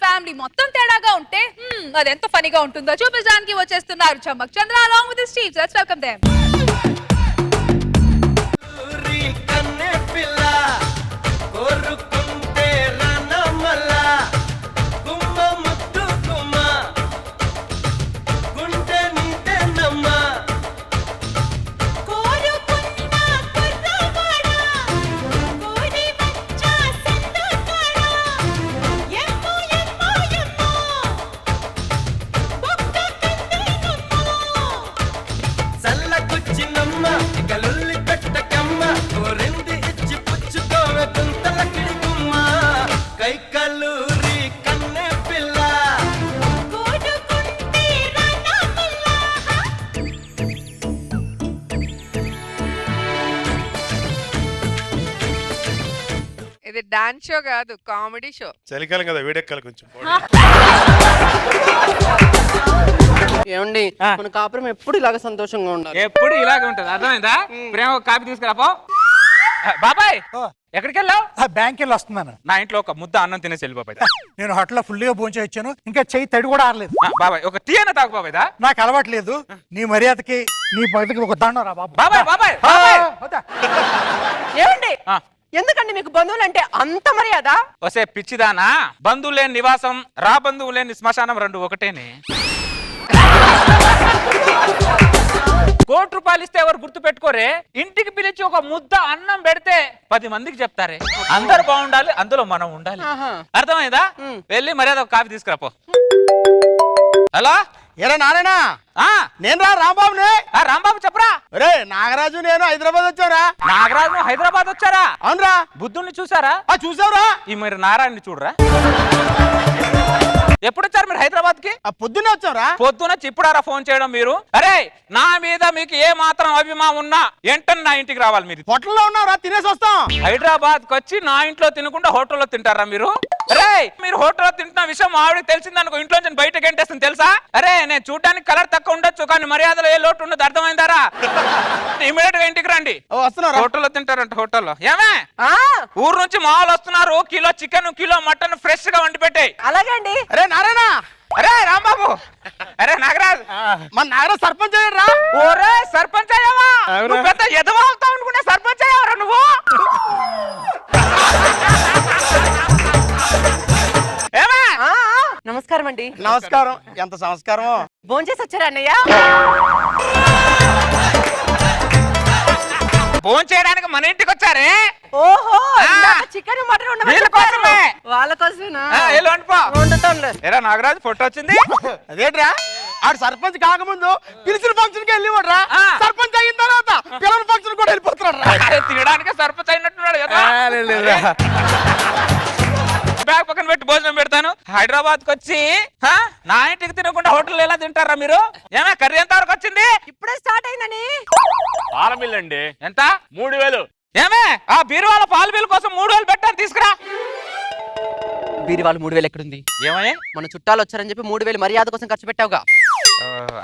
Family మొత్తం తేడాగా ఉంటే అదెంత ఫనీగా ఉంటుందో చూపించడానికి వచ్చేస్తున్నారు చమ్మక్ చంద్ర along with the Steve. Let's welcome them. ఇది డాన్స్ షో కాదు, కామెడీ షో. చలికాలం కదా, వేడెక్కాలి కొంచెం. ఏమండి మన కాపురం ఎప్పుడు ఇలాగ సంతోషంగా ఉండాలి. ఎప్పుడు ఇలాగే ఉంటది, అర్థమైందా? ప్రేమ కాపీ తీసుకురాపో. బాబాయ్ ఎక్కడికి వెళ్ళావు? బ్యాంక్ వెళ్ళి వస్తున్నాను. నా ఇంట్లో ఒక ముద్ద అన్నం తినేసి వెళ్ళిపోయి. నేను హోటల్లో ఫుల్గా భోంచే వచ్చాను, ఇంకా చెయ్యి తడి కూడా ఆరలేదు. బాబాయ్ ఒక టీ అన్న తాగు బాబాయ్. నాకు అలవాట్లేదు, నీ మర్యాదకి నీ పద్ధతికి ఒక దండం రా బాబు. బాబాయ్ బాబాయ్ ఏమండి ఎందుకండి మీకు బంధువులు అంటే అంత మర్యాద? వసే పిచ్చిదానా, బంధువులు లేని నివాసం రా బంధువు లేని శ్మశానం రెండు ఒకటేనే. ₹1 ఇస్తే ఎవరు గుర్తు పెట్టుకోరే, ఇంటికి పిలిచి ఒక ముద్ద అన్నం పెడితే 10 మందికి చెప్తారే. అందరు బాగుండాలి, అందులో మనం ఉండాలి. అర్థమైందా? వెళ్ళి మర్యాద ఒక కాఫీ తీసుకురాపో. హలో ఏరా నారాయణ, నేను రా రాంబాబుని. రాంబాబు చెప్పరా. రే నాగరాజు నేను హైదరాబాద్ వచ్చారా. నాగరాజు హైదరాబాద్ వచ్చారా? అవునరా. బుద్ధుణ్ణి చూసారా? చూసావురా. ఈ మీరు నారాయణని చూడరా. ఎప్పుడు వచ్చారు మీరు హైదరాబాద్ కి? పొద్దున్నే వచ్చారా. పొద్దున చిప్పుడారా ఫోన్ చేయడం మీరు? అరే నా మీద మీకు ఏ మాత్రం అభిమానం ఉన్నా వెంటనే నా ఇంటికి రావాలి. మీరు హోటల్లో ఉన్నారా, తినేసి వస్తాం. హైదరాబాద్ కి వచ్చి నా ఇంట్లో తినకుండా హోటల్లో తింటారా మీరు? అరే మీరు హోటల్లో తింటున్న విషయం ఆవిడకి తెలిసిందనుకో, ఇంట్లో నుంచి బయటకి గంటేస్తుంది తెలుసా? అరే నేను చూడడానికి కలర్ తక్కువ ఉండొచ్చు, కానీ మర్యాదలో ఏ లోటు ఉండదు. అర్థమైందారా? ఇమీడియట్ గా ఇంటికి రండి. హోటల్లో తింటారంట. హోటల్లో ఏమే ఊరు నుంచి మామూలు వస్తున్నారు, kilo chicken kilo mutton fresh గా వండి పెట్టాయి. అలాగే అండి. అరే నారాయణ. అరే రాంబాబు. అరే నాగరాజ్. మన నాగరాజ్ సర్పంచ్ అయ్యారా? ఓరే సర్పంచ్ అయ్యావా? నువ్వు పెద్ద ఎదవ అవుతావు అనుకుంటే సర్పంచ్ అయ్యావరా నువ్వు? నమస్కారం అండి. నమస్కారం. ఎంత సంస్కారం. భోంచేసి వచ్చారా అన్నయ్య? ఫోన్ చేయడానికి మన ఇంటికి వచ్చారే. ఓహో చికెన్ మటన్ వాళ్ళ కోసమేనా? ఏరా నాగరాజు ఫోటో వచ్చింది. అదేట్రా ఆడు సర్పంచ్ కాకముందు పిలిచిన ఫంక్షన్ కి వెళ్ళివాడ్రా, సర్పంచ్ అయిన తర్వాత పిల్లల ఫంక్షన్ కూడా వెళ్ళిపోతున్నాడు. తినడానికి సర్పంచ్ అయినట్టున్నాడు కదా. బ్యాగ్ పక్కన పెట్టి భోజనం పెడతాను. హైదరాబాద్ కి వచ్చి నా ఇంటికి తినకుండా హోటల్ ఎలా తింటారా మీరు? ఏమే కర్రీ ఎంత వరకు వచ్చింది? ఇప్పుడే స్టార్ట్ అయిందని. పాల బిల్ అండి ఎంత? 3000. ఏమే ఆ బీరువాల పాల బిల్ కోసం 3000 పెట్టాను, తీసుకురా. బీరువాలు 3000 ఎక్కడుంది? ఏమయ్యా మన చుట్టాలు వచ్చారని చెప్పి 3000 మర్యాద కోసం ఖర్చు పెట్టావుగా.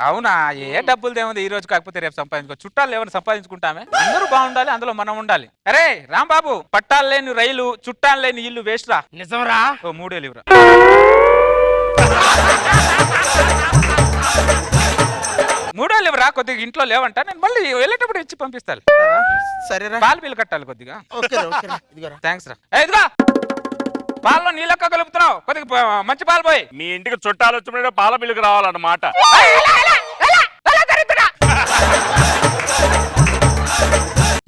అవునా? ఏ డబ్బులు ఏముంది, ఈ రోజు కాకపోతే రేపు సంపాదించుకో. చుట్టాలు ఏమైనా సంపాదించుకుంటామే. అందరూ బాగుండాలి, అందులో మనం ఉండాలి. అరే రాంబాబు, పట్టాలు లేని రైలు చుట్టాలు లేని ఇల్లు వేస్ట్ రా. నిజంరా? 3000 ఇవ్వరా. 3000 ఇవ్వరా. కొద్దిగా ఇంట్లో లేవంట, నేను మళ్ళీ వెళ్ళేటప్పుడు ఇచ్చి పంపిస్తాను. సరేరా. పాల బిల్లు కట్టాలి కొద్దిగా. థ్యాంక్స్ రా. ఇదిగో పాలలో నీళ్ళక్క కలుపుతున్నావు, కొద్దిగా మంచి పాలు పోయి. మీ ఇంటికి చుట్టాలు వచ్చినప్పుడు పాల బిల్లుకి రావాలన్నమాట.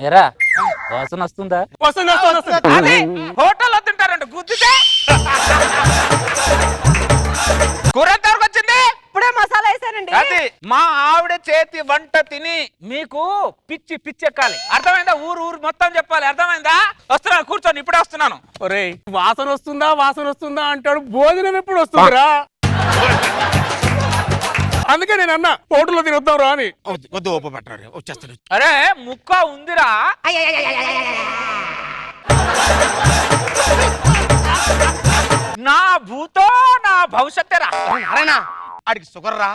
ఏరా వాసన వస్తుందా? హోటల్లో తింటారంట గుద్దితే. కూర ఎంత వరకు వచ్చింది? ఇప్పుడే మసాలా వేసానండి. అది మా ఆవిడ చేతి వంట తిని మీకు పిచ్చి పిచ్చెక్కాలి. అర్థమైందా? ఊరు ఊరు మొత్తం చెప్పాలి. అర్థమైందా? వస్తున్నాను, కూర్చొని ఇప్పుడే వస్తున్నాను. ఒరే వాసన వస్తుందా అంటాడు, భోజనం ఎప్పుడు వస్తుందిరా? అందుకే నేను అన్నా హోటల్లో తినొద్దాం రా అని. వద్దు ఓప పట్టారు వచ్చేస్తాడు. అరే ముక్క ఉందిరా. నా భూతో నా భవిష్యత్తేరా. ఆడికి షుగర్ రా,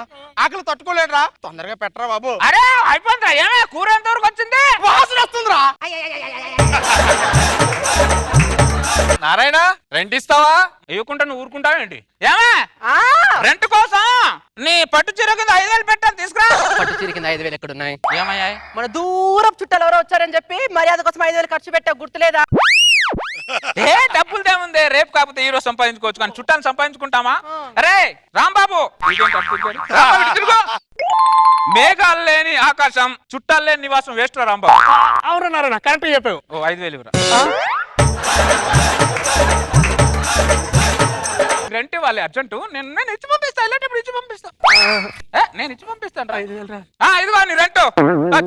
ఆకలి తట్టుకోలేడురా, తొందరగా పెట్టరా బాబు. అరే అయిపోయిందిరా. ఏమే కూర ఎంత వరకు వచ్చింది? వాసన వస్తుందిరా. నారాయణ రెంట్ ఇస్తావా? ఇవ్వకుండా నువ్వు ఊరుకుంటావా ఏంటి? ఏమే రెంట్ కోసం నీ పట్టు చీర కింద 5,000 పెట్టాను, తీసుకురా. పట్టు చీర కింద 5,000 ఎక్కడ ఉన్నాయి? ఏమయ్యా? మన దూరం చుట్టాలు ఎవరో వచ్చారని చెప్పి మర్యాద కోసం 5,000 ఖర్చు పెట్టావు, గుర్తులేదా? ఏ డబ్బులు దేముంది, రేపు కాకపోతే ఈ రోజు సంపాదించుకోవచ్చు, కానీ చుట్టాలు సంపాదించుకుంటామా? అరే రాంబాబు, మేఘాలు లేని ఆకాశం, చుట్టాలు లేని నివాసం వేస్ట్ రా రాంబాబు. అవును నారాయణ, కరెక్ట్ చెప్పావు. ఓ 5,000 ఇవ్వరా. రెంట్ ఇవ్వాలి అర్జెంటు. నేను ఇచ్చి పంపిస్తా, ఇలాంటప్పుడు ఇచ్చి పంపిస్తా. నేను ఇచ్చి పంపిస్తాను. ఇదిగో నీ రెంట్.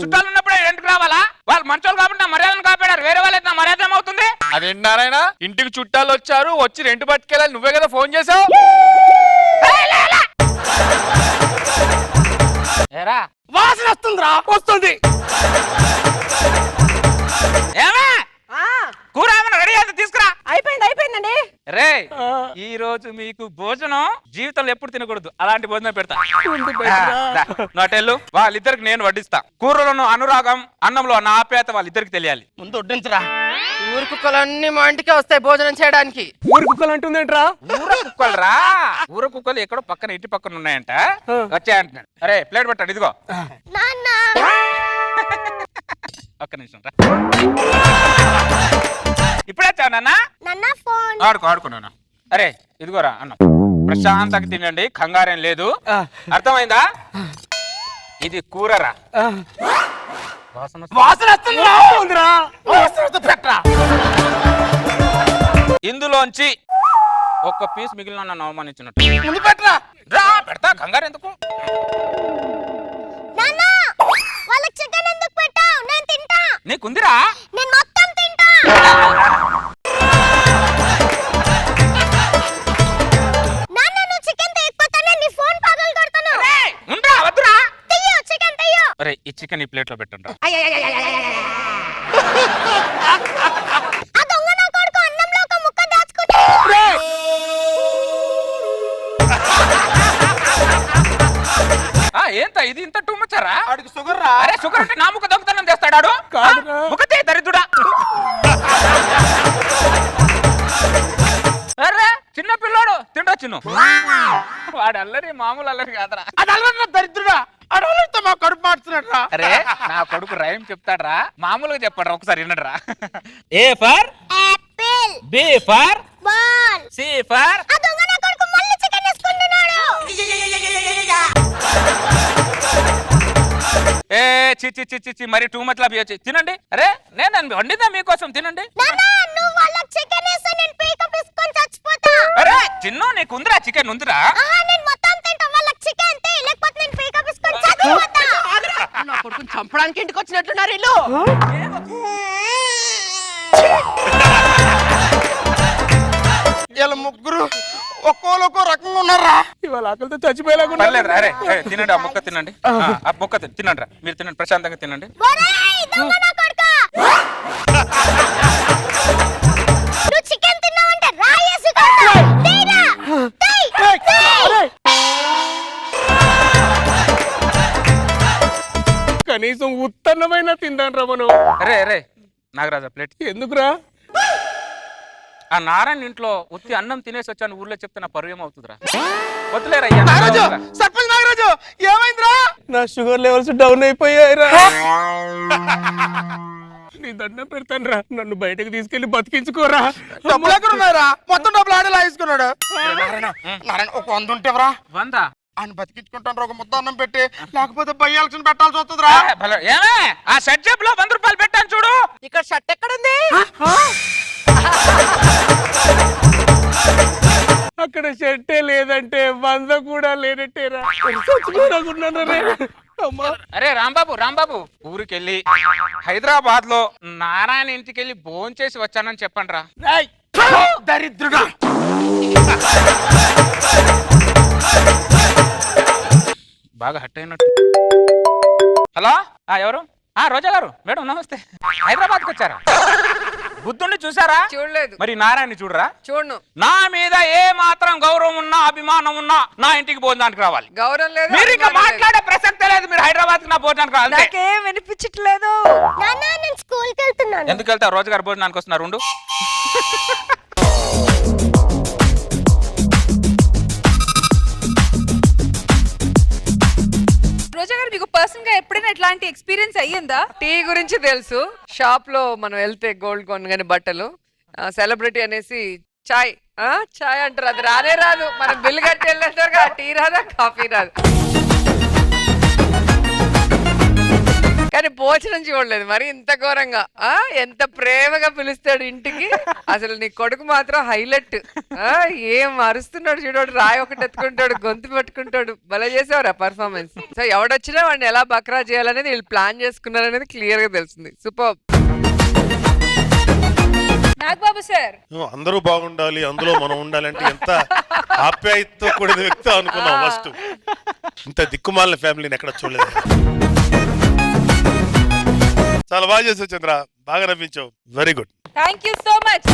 చుట్టాలు ఉన్నప్పుడే రెంట్కి రావాలా? వాళ్ళు మంచోళ్ళు కాబట్టి నా మర్యాదను కాపాడారు, వేరే వాళ్ళైతే నా మర్యాద ఏమవుతుంది? అదేంటి నారాయణ, ఇంటికి చుట్టాలు వచ్చారు, వచ్చి రెంట్ పట్టుకెళ్ళాలి, నువ్వే కదా ఫోన్ చేసావు. ఏరా వాసన వస్తుందిరా, వస్తుంది. ఏమే కూర ఏమైనా రెడీ అయితే తీసుకురా. అయిపోయిందండి. రే ఈ రోజు మీకు భోజనం జీవితంలో ఎప్పుడు తినకూడదు, అలాంటి భోజనం పెడతా. నాటెళ్ళు, వాళ్ళిద్దరికి నేను వడ్డిస్తా. కూరలోను అనురాగం, అన్నంలో నా ఆప్యాయత వాళ్ళిద్దరికి తెలియాలి. ముందు వడ్డించరా. ఊరు కుక్కలన్నీ మా ఇంటికే వస్తాయి భోజనం చేయడానికి. ఊరు కుక్కలు అంటుందేంట్రా? ఊర కుక్కలు రా, ఊర కుక్కలు ఎక్కడో పక్కన ఇంటి పక్కన ఉన్నాయంట, వచ్చాయంటున్నాడు. అరే ప్లేట్ పెట్టాడు, ఇదిగో. ఒక్క నిమిషం రా. ఇప్పుడే వచ్చావు నాన్న? ఆడుకున్నాను. అరే ఇదిగోరా అన్నం, ప్రశాంతంగా తినండి, కంగారేం లేదు, అర్థమైందా? ఇది కూరరా. వాసన వస్తుందిరా. పెట్టరా. ఇందులోంచి ఒక్క పీస్ మిగిలిన నన్ను అవమానించినట్టు. ముందు పెట్టరా. రా పెడతా, కంగారు ఎందుకు? నీకుందిరా? అరే ఈ చికెన్ ఈ ప్లేట్ లో పెట్టండి. ఏంత ఇది ఇంత టూ మచ్చారా? వాడికి షుగర్ రా. అరే షుగర్ అంటే నా ముక్క దొంగతనం చేస్తాడు. ముఖతే దరిద్రుడా. అరే చిన్న పిల్లోడు తిండొచ్చును, వాడు అల్లరి మామూలు అల్లరి కాదరా. అది అలవాటు దరిద్రుడా, అడవులతో మా కడుపు మార్చున్నట్రా. అరే నా కొడుకు రైమ్ చెప్తాడ్రా, మామూలుగా చెప్పాడ్రా, ఒకసారి వినడ్రా. A for apple, B for ball, C for A చి చి చి చి మరి టూ మచ్ లాభి వచ్చి తినండి. అరే నేను వండిదా మీకోసం, తినండి. అరే చిన్ను నీకు ఉందిరా, చికెన్ ఉందిరా. నా కొడుకుని చంపడానికి ఇంటికి వచ్చినట్లున్నారు ఇల్లు. వీళ్ళ ముగ్గురు ఒక్కో రకంగా ఉన్నారా. ఇవాళ ఆకలితో చచ్చిపోయేలాగా. పర్లేదురా. అరే తినండి, ఆ ముక్క తినండి, ఆ ముక్క తినండి రా. మీరు తినండి, ప్రశాంతంగా తినండి. కనీసం ఉత్తన్నమైన తిందాం రా మనం. అరే అరే నాగరాజా ప్లేట్ ఎందుకురా? ఆ నారాయణ ఇంట్లో ఉత్తి అన్నం తినేసి వచ్చాను ఊర్లో చెప్తే నా పరువు ఏమవుతుందిరా? వద్దులేరయ్యా. నాగరాజు, సర్పంచ్ నాగరాజు, ఏమైందిరా? నా షుగర్ లెవెల్స్ డౌన్ అయిపోయాయిరా. నీ దండం పెడతాను రా, నన్ను బయటకు తీసుకెళ్లి బతికించుకోరా. డబ్బులు ఎక్కడ ఉన్నారా? మొత్తం డబ్బులు ఆడేలా తీసుకున్నాడు. నారాయణ ఒక 100 ఉంటేవరా? 100 ఆయన బతికించుకుంటాను, ఒక ముద్ద అన్నం పెట్టి, లేకపోతే బయ్యాల్సిన పెట్టాల్సి వస్తుందిరా. ఏమే ఆ షర్ట్ జేబులో 100 రూపాయలు పెట్టాను చూడు. ఇక్కడ షర్ట్ ఎక్కడుంది? అక్కడ షర్టే లేదంటే 100 కూడా లేనట్టేరా. అరే రాంబాబు ఊరికెళ్ళి హైదరాబాద్ లో నారాయణ ఇంటికి వెళ్ళి భోంచేసి వచ్చానని చెప్పండి రా. దరిద్రుడా. బాగా హట్ అయినట్టు. హలో ఎవరు? రోజా గారు, మేడం నమస్తే. హైదరాబాద్కి వచ్చారా? బుద్ధుణ్ణి చూసారా? చూడలేదు. మరి నారాయణ చూడరా? చూడను. నా మీద ఏ మాత్రం గౌరవం ఉన్నా, అభిమానం ఉన్నా నా ఇంటికి భోజనానికి రావాలి. గౌరవం లేదు, మీరు ఇంకా మాట్లాడే ప్రసక్తే లేదు. మీరు హైదరాబాద్ కి నా భోజనానికి రావాలి. నాకేం వినిపించట్లేదు. ఎందుకు వెళ్తావు? రోజు గారు భోజనానికి వస్తున్నారు. గా ఎప్పుడైనా ఇట్లాంటి ఎక్స్పీరియన్స్ అయ్యిందా? టీ గురించి తెలుసు. షాప్ లో మనం వెళ్తే గోల్డ్ కొనగానే బట్టలు సెలబ్రిటీ అనేసి చాయ్ చాయ్ అంటారు, అది రానే రాదు. మనం బిల్లు కట్టి వెళ్ళేంటారు, టీ రాదా కాఫీ రాదు. కానీ భోజనం చూడలేదు మరి ఇంత ఘోరంగా. ఎంత ప్రేమగా పిలుస్తాడు ఇంటికి. అసలు నీ కొడుకు మాత్రం హైలైట్. ఏం అరుస్తున్నాడు చూడాడు, రాయి ఒకటి ఎత్తుకుంటాడు, గొంతు పట్టుకుంటాడు. భలే చేసేవారు ఆ పర్ఫార్మెన్స్. సో ఎవడొచ్చినా వాడిని ఎలా బక్రా చేయాలనేది వీళ్ళు ప్లాన్ చేసుకున్నారనేది క్లియర్ గా తెలిసింది. సూపర్. నాగబాబు సార్, అందరూ బాగుండాలి, అందులో మనం ఉండాలంటే ఎంత ఆప్యాయతతో కూడిన వ్యక్తి అనుకున్నాం ఫస్ట్. ఇంత దిక్కుమాలిన ఫ్యామిలీని ఎక్కడ చూడలేదు. చాలా బాగా చేసావు చంద్ర, బాగా నవ్వించావు. Very good. Thank you so much.